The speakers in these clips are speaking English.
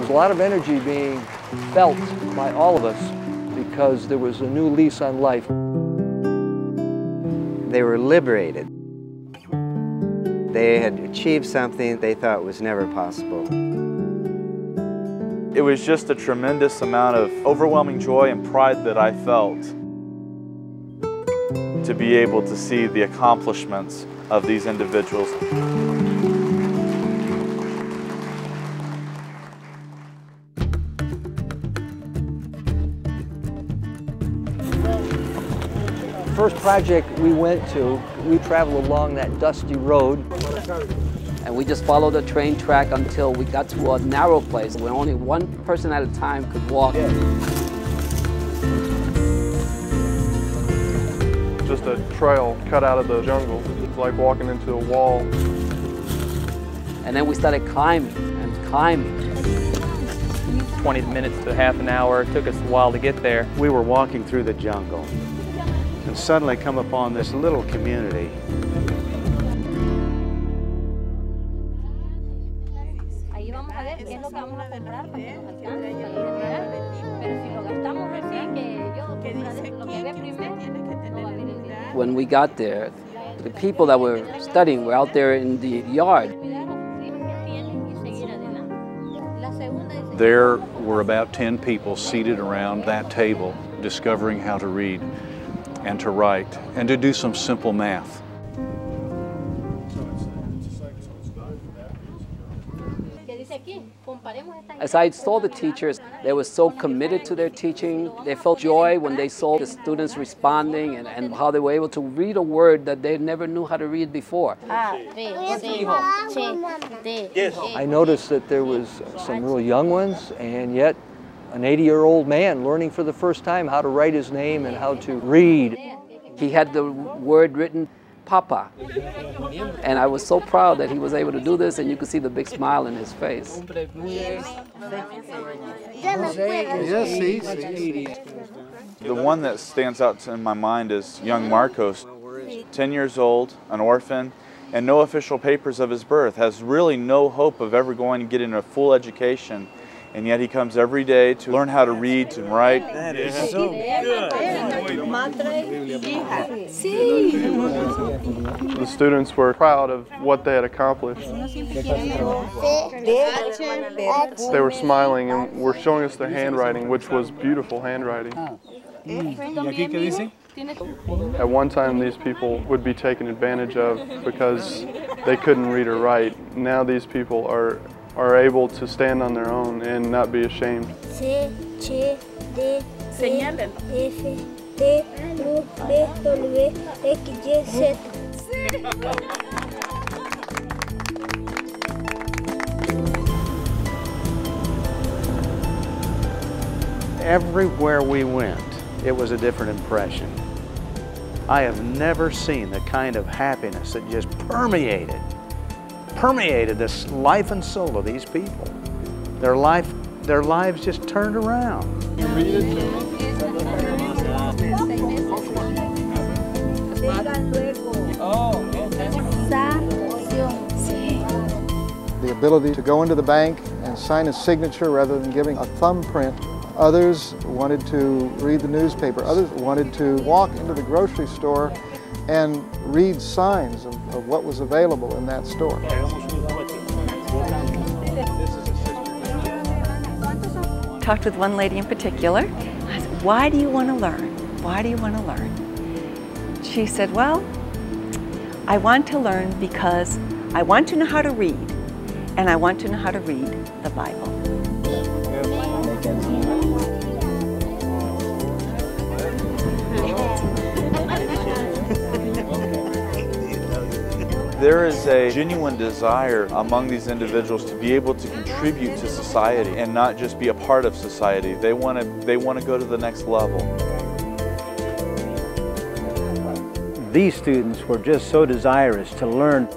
was a lot of energy being felt by all of us because there was a new lease on life. They were liberated. They had achieved something they thought was never possible. It was just a tremendous amount of overwhelming joy and pride that I felt to be able to see the accomplishments of these individuals. First project we went to, we traveled along that dusty road. And we just followed the train track until we got to a narrow place where only one person at a time could walk. Just a trail cut out of the jungle. It's like walking into a wall. And then we started climbing and climbing. 20 minutes to half an hour. It took us a while to get there. We were walking through the jungle and suddenly come upon this little community. When we got there, the people that were studying were out there in the yard. There were about 10 people seated around that table, discovering how to read and to write and to do some simple math. As I saw the teachers, they were so committed to their teaching. They felt joy when they saw the students responding and how they were able to read a word that they never knew how to read before. I noticed that there was some real young ones and yet an 80-year-old man learning for the first time how to write his name and how to read. He had the word written, Papa. And I was so proud that he was able to do this, and you could see the big smile in his face. The one that stands out in my mind is young Marcos, 10 years old, an orphan, and no official papers of his birth, has really no hope of ever going to get in a full education. And yet he comes every day to learn how to read and write. That is so good. The students were proud of what they had accomplished. They were smiling and were showing us their handwriting, which was beautiful handwriting. At one time, these people would be taken advantage of because they couldn't read or write. Now these people are able to stand on their own and not be ashamed. Everywhere we went, it was a different impression. I have never seen the kind of happiness that just permeated this life and soul of these people. Their lives just turned around. You read it to me? The ability to go into the bank and sign a signature rather than giving a thumbprint. Others wanted to read the newspaper. Others wanted to walk into the grocery store and read signs of what was available in that store. Talked with one lady in particular. I said, why do you want to learn? Why do you want to learn? She said, well, I want to learn because I want to know how to read, and I want to know how to read the Bible. There is a genuine desire among these individuals to be able to contribute to society and not just be a part of society. They want to go to the next level. These students were just so desirous to learn.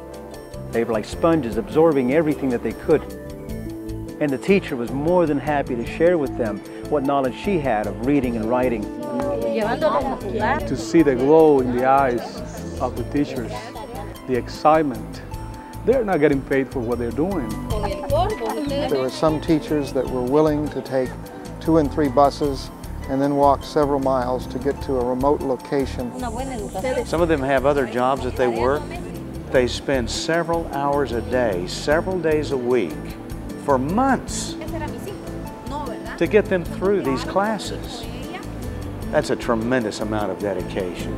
They were like sponges, absorbing everything that they could. And the teacher was more than happy to share with them what knowledge she had of reading and writing. To see the glow in the eyes of the teachers, the excitement, they're not getting paid for what they're doing. There were some teachers that were willing to take 2 and 3 buses and then walk several miles to get to a remote location. Some of them have other jobs that they work. They spend several hours a day, several days a week, for months to get them through these classes. That's a tremendous amount of dedication.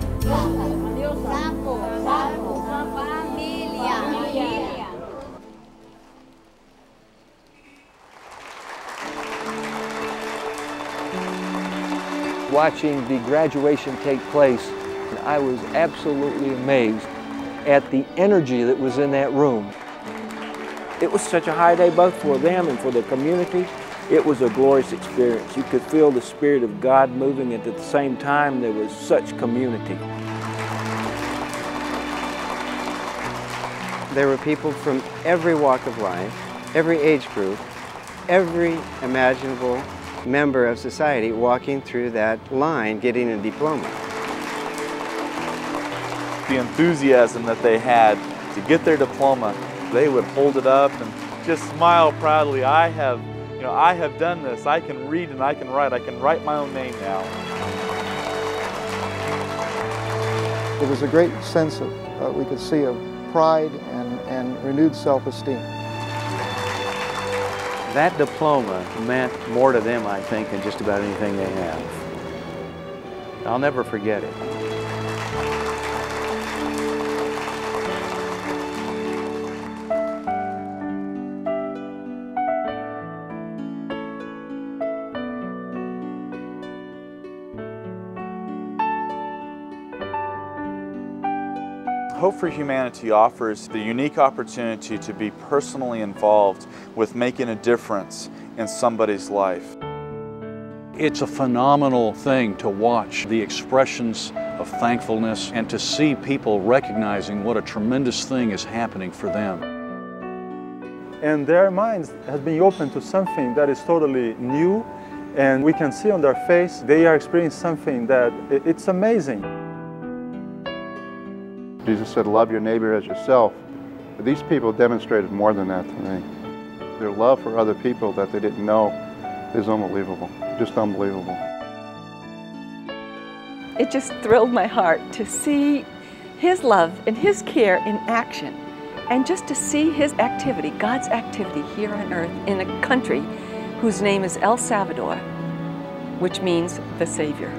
Watching the graduation take place, I was absolutely amazed at the energy that was in that room. It was such a high day both for them and for the community. It was a glorious experience. You could feel the Spirit of God moving, and at the same time there was such community. There were people from every walk of life, every age group, every imaginable member of society walking through that line getting a diploma. The enthusiasm that they had to get their diploma, they would hold it up and just smile proudly. I have done this. I can read and I can write. I can write my own name now. There was a great sense of, we could see, of pride and renewed self-esteem. That diploma meant more to them, I think, than just about anything they have. I'll never forget it. Hope for Humanity offers the unique opportunity to be personally involved with making a difference in somebody's life. It's a phenomenal thing to watch the expressions of thankfulness and to see people recognizing what a tremendous thing is happening for them. And their minds has been open to something that is totally new, and we can see on their face they are experiencing something that it's amazing. Jesus said, love your neighbor as yourself. But these people demonstrated more than that to me. Their love for other people that they didn't know is unbelievable, just unbelievable. It just thrilled my heart to see His love and His care in action, and just to see His activity, God's activity here on earth in a country whose name is El Salvador, which means the Savior.